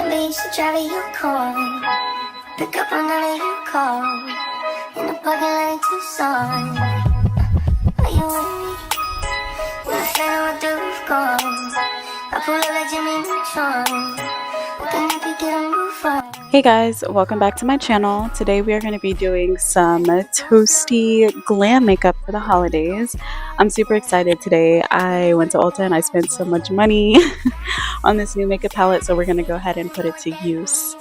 beach to travel you call. Pick up on none of you call. In the parking lot in Tucson. Are you with me? When I stand with the roof gone. I pull up like Jimmy Neutron. Looking up, you get a move on. Hey guys, welcome back to my channel. Today we are going to be doing some Toasty glam makeup for the holidays. I'm super excited today. I went to Ulta and I spent so much money on this new makeup palette, so we're going to go ahead and put it to use.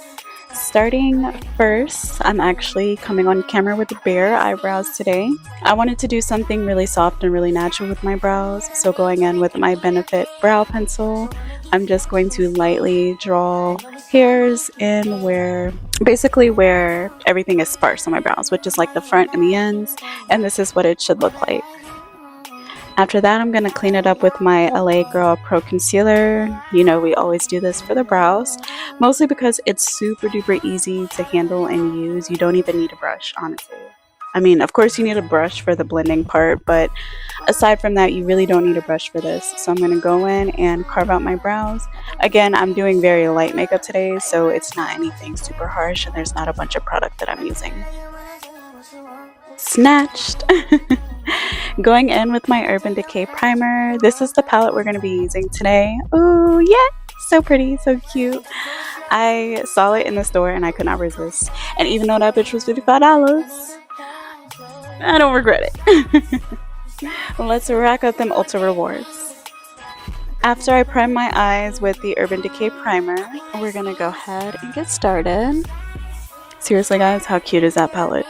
Starting first, I'm actually coming on camera with bare eyebrows today. I wanted to do something really soft and really natural with my brows, so going in with my Benefit brow pencil, I'm just going to lightly draw hairs in basically where everything is sparse on my brows, which is like the front and the ends, and this is what it should look like. After that, I'm going to clean it up with my LA Girl Pro Concealer. You know, we always do this for the brows, mostly because it's super duper easy to handle and use. You don't even need a brush, honestly. I mean, of course you need a brush for the blending part, but aside from that, you really don't need a brush for this. So I'm going to go in and carve out my brows. Again, I'm doing very light makeup today, so it's not anything super harsh, and there's not a bunch of product that I'm using. Snatched! Going in with my Urban Decay primer. This is the palette we're going to be using today. Oh yeah, so pretty, so cute. I saw it in the store and I could not resist. And even though that bitch was $55, I don't regret it. Let's rack up them Ulta rewards. After I prime my eyes with the Urban Decay primer, we're going to go ahead and get started. Seriously guys, how cute is that palette?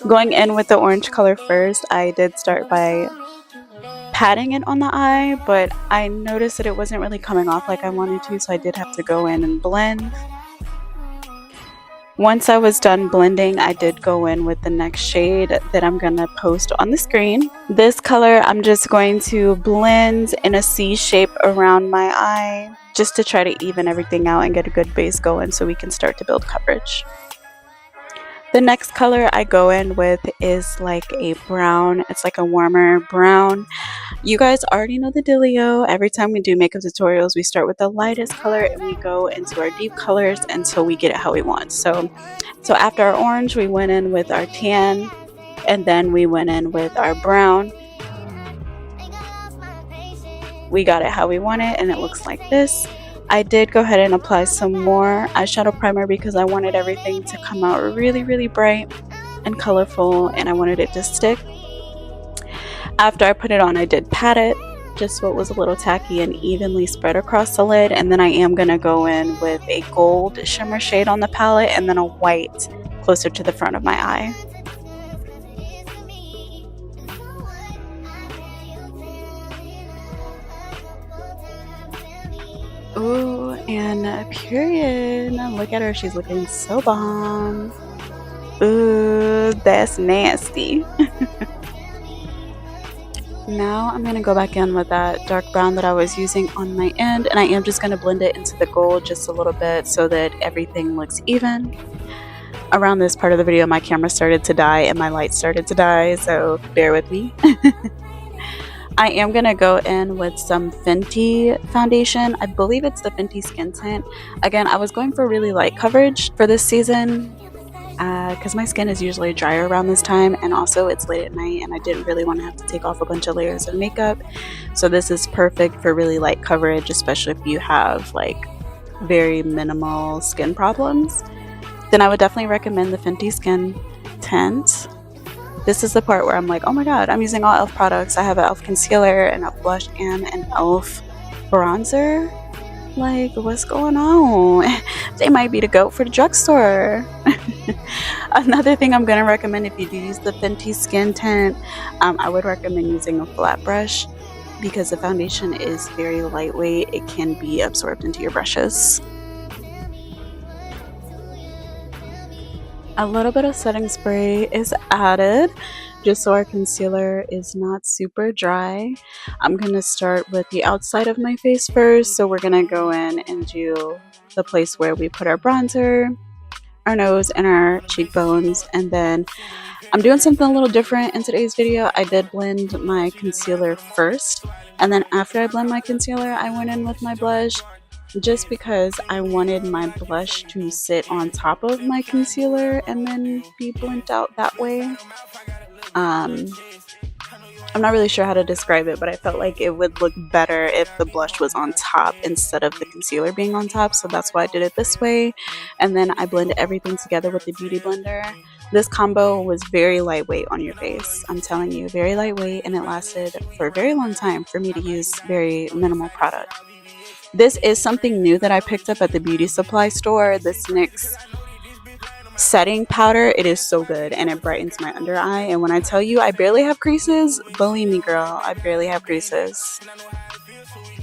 Going in with the orange color first, I did start by patting it on the eye, but I noticed that it wasn't really coming off like I wanted to, so I did have to go in and blend. Once I was done blending, I did go in with the next shade that I'm going to post on the screen. This color, I'm just going to blend in a C shape around my eye, just to try to even everything out and get a good base going so we can start to build coverage. The next color I go in with is like a brown. It's like a warmer brown. You guys already know the dealio. Every time we do makeup tutorials, we start with the lightest color and we go into our deep colors until we get it how we want. So after our orange, we went in with our tan, and then we went in with our brown. We got it how we want it, and it looks like this. I did go ahead and apply some more eyeshadow primer because I wanted everything to come out really, really bright and colorful, and I wanted it to stick. After I put it on, I did pat it, just so it was a little tacky and evenly spread across the lid, and then I am going to go in with a gold shimmer shade on the palette and then a white closer to the front of my eye. Ooh, and period. Look at her. She's looking so bomb. Ooh, that's nasty. Now I'm going to go back in with that dark brown that I was using on my end, and I am just going to blend it into the gold just a little bit so that everything looks even. Around this part of the video, my camera started to die and my light started to die, so bear with me. I am going to go in with some Fenty foundation. I believe it's the Fenty Skin Tint. Again, I was going for really light coverage for this season because my skin is usually drier around this time, and also it's late at night and I didn't really want to have to take off a bunch of layers of makeup. So this is perfect for really light coverage, especially if you have like very minimal skin problems. Then I would definitely recommend the Fenty Skin Tint. This is the part where I'm like, oh my god, I'm using all e.l.f. products. I have an e.l.f. concealer, an e.l.f. blush, and an e.l.f. bronzer. Like, what's going on? They might be the goat for the drugstore. Another thing I'm going to recommend, if you do use the Fenty Skin Tint, I would recommend using a flat brush because the foundation is very lightweight. It can be absorbed into your brushes. A little bit of setting spray is added just so our concealer is not super dry. I'm going to start with the outside of my face first. So we're going to go in and do the place where we put our bronzer, our nose, and our cheekbones. And then I'm doing something a little different in today's video. I did blend my concealer first, and then after I blend my concealer, I went in with my blush, just because I wanted my blush to sit on top of my concealer and then be blended out that way. I'm not really sure how to describe it, but I felt like it would look better if the blush was on top instead of the concealer being on top, so that's why I did it this way. And then I blended everything together with the Beauty Blender. This combo was very lightweight on your face. I'm telling you, very lightweight, and it lasted for a very long time for me to use very minimal product. This is something new that I picked up at the beauty supply store, this NYX setting powder. It is so good and it brightens my under eye, and when I tell you I barely have creases, believe me girl, I barely have creases.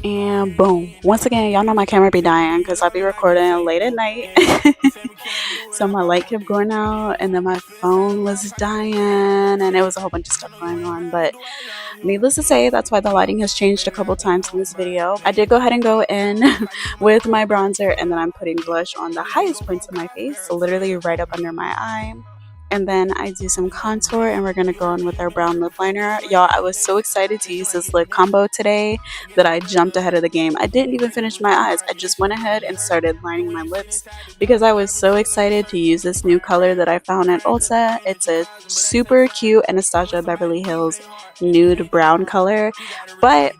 And boom, once again, y'all know my camera be dying because I'll be recording late at night. So my light kept going out, and then my phone was dying, and it was a whole bunch of stuff going on. But needless to say, that's why the lighting has changed a couple times in this video. I did go ahead and go in with my bronzer, and then I'm putting blush on the highest points of my face, so literally right up under my eye. And then I do some contour, and we're gonna go in with our brown lip liner. Y'all, I was so excited to use this lip combo today that I jumped ahead of the game. I didn't even finish my eyes. I just went ahead and started lining my lips because I was so excited to use this new color that I found at Ulta. It's a super cute Anastasia Beverly Hills nude brown color, but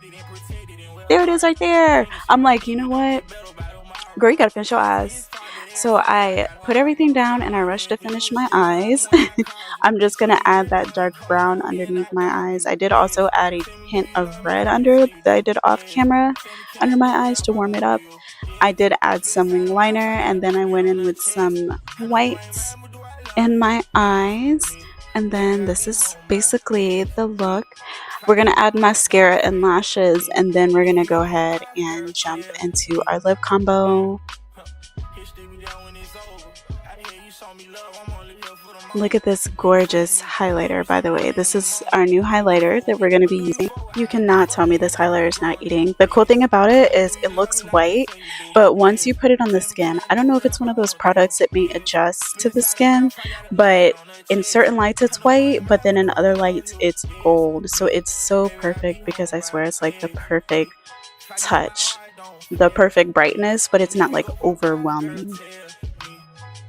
there it is right there. I'm like, you know what? Girl, you gotta finish your eyes. So I put everything down and I rushed to finish my eyes. I'm just going to add that dark brown underneath my eyes. I did also add a hint of red under that I did off camera under my eyes to warm it up. I did add some wing liner, and then I went in with some whites in my eyes. And then this is basically the look. We're going to add mascara and lashes, and then we're going to go ahead and jump into our lip combo. Look at this gorgeous highlighter, by the way. This is our new highlighter that we're going to be using. You cannot tell me this highlighter is not eating. The cool thing about it is it looks white, but once you put it on the skin, I don't know if it's one of those products that may adjust to the skin, but in certain lights it's white, but then in other lights it's gold. So it's so perfect because I swear it's like the perfect touch, the perfect brightness, but it's not like overwhelming.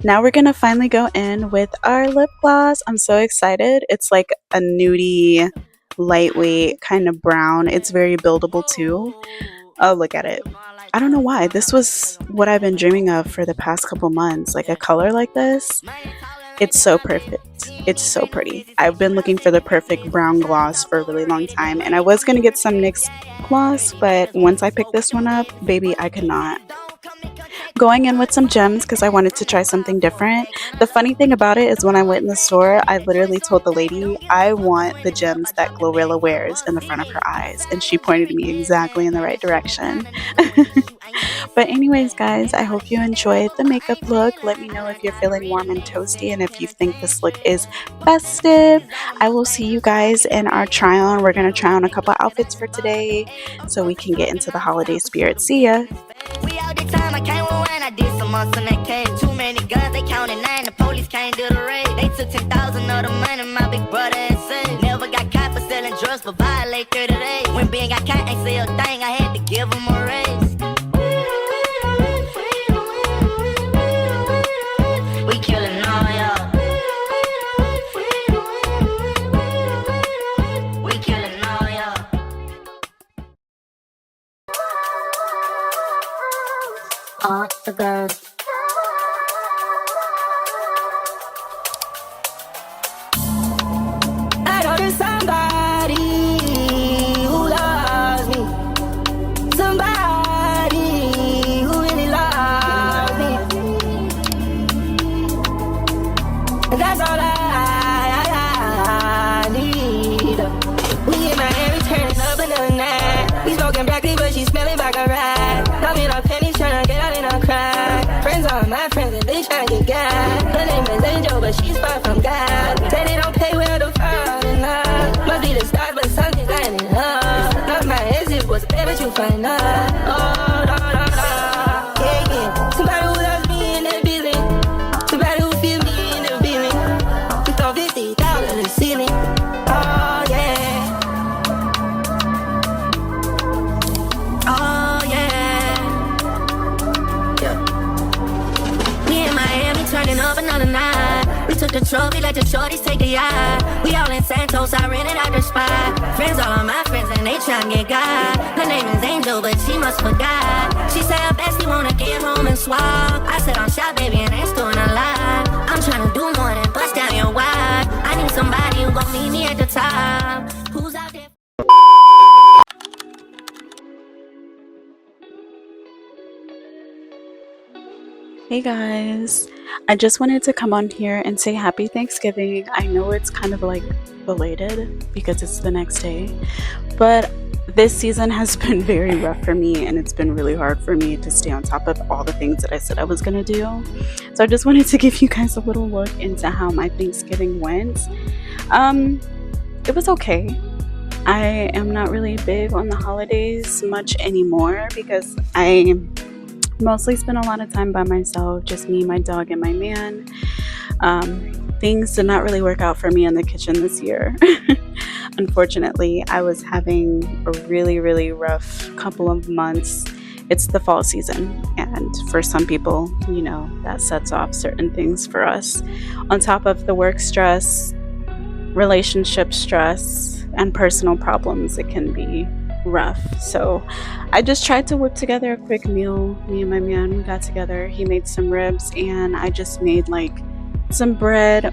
Now we're gonna finally go in with our lip gloss. I'm so excited. It's like a nudie, lightweight kind of brown. It's very buildable too. Oh, look at it. I don't know why. This was what I've been dreaming of for the past couple months, like a color like this. It's so perfect. It's so pretty. I've been looking for the perfect brown gloss for a really long time, and I was gonna get some NYX gloss, but once I picked this one up, baby, I could not. Going in with some gems because I wanted to try something different. The funny thing about it is when I went in the store, I literally told the lady, I want the gems that Glorilla wears in the front of her eyes, and she pointed me exactly in the right direction. But anyways, guys, I hope you enjoyed the makeup look. Let me know if you're feeling warm and toasty and if you think this look is festive. I will see you guys in our try on. We're going to try on a couple outfits for today so we can get into the holiday spirit. See ya. We out the time, I came when I did some months and they came. Too many guns, they counted 9. The police came to the raid. They took 10,000 of the money, my big brother insane. Never got caught for selling drugs, but violate 30 days. When Ben got caught, ain't say a thing, I had to give him a raise. We killing all y'all. We killing all y'all. All the girls. I know there's somebody who loves me. Somebody who really loves me. And that's all I need. We in Miami turning up another night. We smoking broccoli, but she smelling like a ride. Coming up pennies, trying to get out in a cry. Friends are my friends, and they trying to get God. Her name is Angel, but she's far from God. Say they don't pay well to fall in love. Must be the stars, but something's lining up. Not my exit was bad, but you find out. Oh, no, no, no. Yeah, yeah. Somebody who loves me in the building. Somebody who feels me in the building. We throw 50,000 trophy, let the shorties take a yacht. We all in Santos, I rented out the spot. Friends, all of my friends, and they tryna get God. Her name is Angel, but she must forgot. She said her bestie wanna get home and swap. I said I'm shy, baby, and that's doing a lot. I'm tryna do more than bust down your wide. I need somebody who gon' meet me at the top. Who's out there? Hey guys, I just wanted to come on here and say happy Thanksgiving. I know it's kind of like belated because it's the next day, but this season has been very rough for me and it's been really hard for me to stay on top of all the things that I said I was gonna do. So I just wanted to give you guys a little look into how my Thanksgiving went. It was okay. I am not really big on the holidays much anymore because I mostly spent a lot of time by myself, just me, my dog, and my man. Things did not really work out for me in the kitchen this year. Unfortunately, I was having a really rough couple of months. It's the fall season, and for some people, you know, that sets off certain things for us. On top of the work stress, relationship stress, and personal problems, it can be rough. So I just tried to whip together a quick meal. Me and my man, we got together. He made some ribs and I just made like some bread,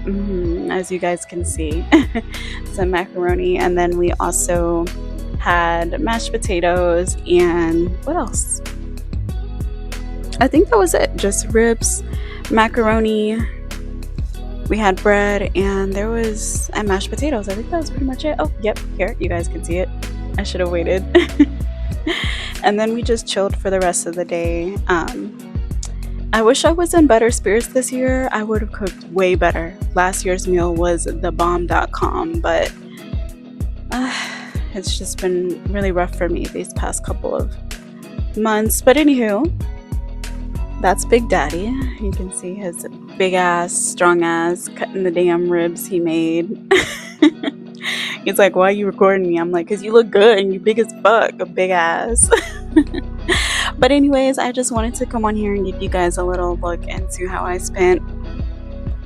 as you guys can see, some macaroni, and then we also had mashed potatoes and what else? I think that was it. Just ribs, macaroni, we had bread, and there was mashed potatoes. I think that was pretty much it. Oh, yep, here, you guys can see it. I should have waited. And then we just chilled for the rest of the day. I wish I was in better spirits this year. I would have cooked way better. Last year's meal was thebomb.com, but it's just been really rough for me these past couple of months. But anywho, that's Big Daddy. You can see his big ass, strong ass, cutting the damn ribs he made. He's like, why are you recording me? I'm like, because you look good and you big as fuck, a big ass. But anyways, I just wanted to come on here and give you guys a little look into how I spent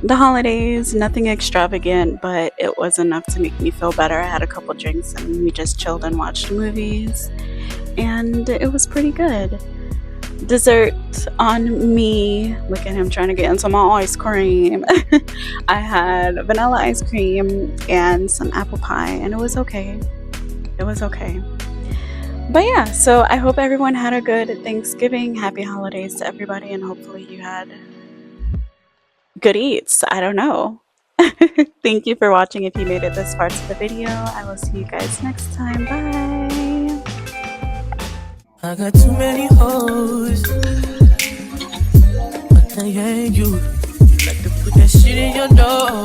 the holidays. Nothing extravagant, but it was enough to make me feel better. I had a couple drinks and we just chilled and watched movies, and it was pretty good. Dessert on me. Look at him trying to get into my ice cream. I had vanilla ice cream and some apple pie, and it was okay. It was okay. But yeah, so I hope everyone had a good Thanksgiving. Happy holidays to everybody, and hopefully you had good eats. I don't know. Thank you for watching. If you made it this far to the video, I will see you guys next time. Bye. I got too many hoes, but they ain't you. You like to put that shit in your nose.